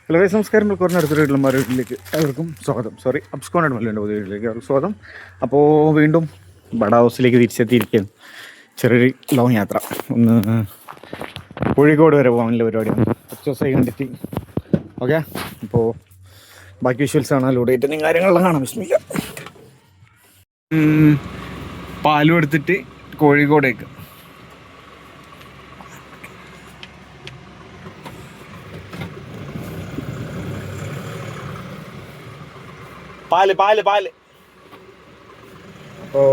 Hello നമസ്കാരം. കുറഞ്ഞ അടുത്തൊരു വീട്ടിലേക്ക് എല്ലാവർക്കും സ്വാഗതം. അബ്സ്കോണഡ് മല്ലിൻ്റെ പുതിയ വീട്ടിലേക്ക് അവർക്ക് സ്വാഗതം. അപ്പോൾ വീണ്ടും ബഡ ഹൗസിലേക്ക് തിരിച്ചെത്തിയിരിക്കുകയാണ്. ചെറിയൊരു ലോങ് യാത്ര, ഒന്ന് കോഴിക്കോട് വരെ പോകാനുള്ള പരിപാടിയാണ്. കുറച്ച് ദിവസമായി കണ്ടിട്ട്. ഓക്കെ, അപ്പോൾ ബാക്കി വിഷ്വൽസാണ് ലോഡ് ചെയ്തിട്ടും കാര്യങ്ങളെല്ലാം കാണാം. വിസ്മില്ല പാലും എടുത്തിട്ട് കോഴിക്കോടേക്ക്. പാല് പാല് പാല് അപ്പോൾ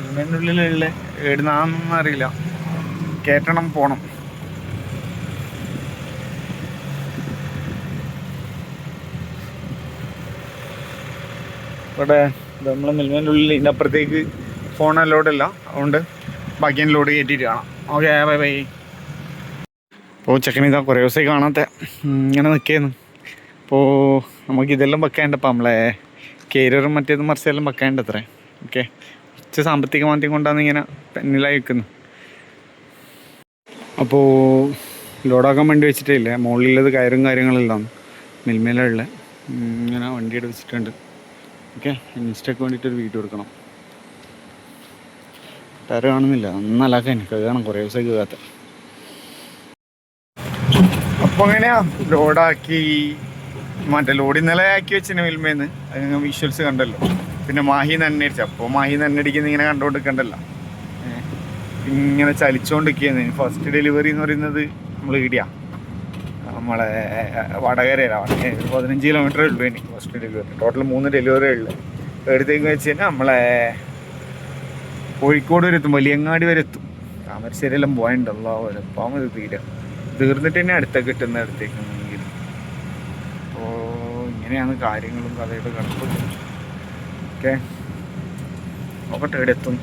ഇതിൻ്റെ ഉള്ളിലുള്ള എഴുതാന്നൊന്നും അറിയില്ല. കയറ്റണം, പോണം. ഇവിടെ നമ്മൾ മിൽമേൻ്റെ ഉള്ളിൽ ഇതിൻ്റെ അപ്പുറത്തേക്ക് ഫോൺ ലോഡല്ല, അതുകൊണ്ട് ബാക്കി ലോഡ് കയറ്റിയിട്ട് കാണാം. Okay, bye bye. അപ്പോൾ ചെക്കനിതാ കുറേ ദിവസമായി കാണാത്ത ഇങ്ങനെ നിൽക്കുന്നു. അപ്പോൾ നമുക്കിതെല്ലാം വെക്കാണ്ടപ്പോൾ നമ്മളെ കേരിയറും മറ്റേതും മറിച്ചെല്ലാം വെക്കാണ്ട് അത്രേ. ഓക്കെ, കുറച്ച് സാമ്പത്തിക മാന്ദ്യം കൊണ്ടാണ് ഇങ്ങനെ പെന്നിലായി വെക്കുന്നത്. അപ്പോൾ ലോഡാക്കാൻ വേണ്ടി വെച്ചിട്ടേ ഇല്ലേ, മുകളിലുള്ളത് കയറും കാര്യങ്ങളെല്ലാം മിൽമേലുള്ള ഇങ്ങനെ വണ്ടിയുടെ വെച്ചിട്ടുണ്ട്. ഓക്കെ, ഇൻസ്റ്റയ്ക്ക് വേണ്ടിയിട്ടൊരു വീഡിയോ എടുക്കണം. ടയർ കാണുന്നില്ല, നന്നല്ലാക്കാൻ എനിക്ക് അത് കാണാം, കുറേ ദിവസമായി കേൾക്കാത്ത. അപ്പോൾ അങ്ങനെയാ ലോഡാക്കി, മറ്റേ ലോഡ് ഇന്നലെ ആക്കി വെച്ചിന് മിൽമേന്ന്. അത് വിഷ്വൽസ് കണ്ടല്ലോ. പിന്നെ മാഹി തന്നെ അടിച്ചു. അപ്പോൾ മാഹി തന്നെ അടിക്കുന്ന ഇങ്ങനെ കണ്ടുകൊണ്ടിരിക്കണ്ടല്ലോ, ഇങ്ങനെ ചലിച്ചുകൊണ്ടിരിക്കുകയാണ്. ഫസ്റ്റ് ഡെലിവറി എന്ന് പറയുന്നത് നമ്മൾ ഇടിയാ, നമ്മളെ വടകരയിലാണ്. 15 കിലോമീറ്ററേ ഉള്ളൂ എനിക്ക് ഫസ്റ്റ് ഡെലിവറി. ടോട്ടൽ 3 ഡെലിവറി ഉള്ളു. എടുത്തേക്ക് വെച്ച് കഴിഞ്ഞാൽ നമ്മളെ കോഴിക്കോട് വരെ എത്തും, വലിയങ്ങാടി വരെ എത്തും. താമരശ്ശേരിയെല്ലാം പോയിട്ടുണ്ടല്ലോ, എപ്പം ഇത് തീർന്നിട്ട് തന്നെ അടുത്തൊക്കെ കിട്ടുന്ന അടുത്തേക്ക്. അപ്പോൾ ഇങ്ങനെയാണ് കാര്യങ്ങളും കഥയുടെ കിടപ്പ്. ഓക്കെ, നോക്കട്ടെ എവിടെ എത്തും.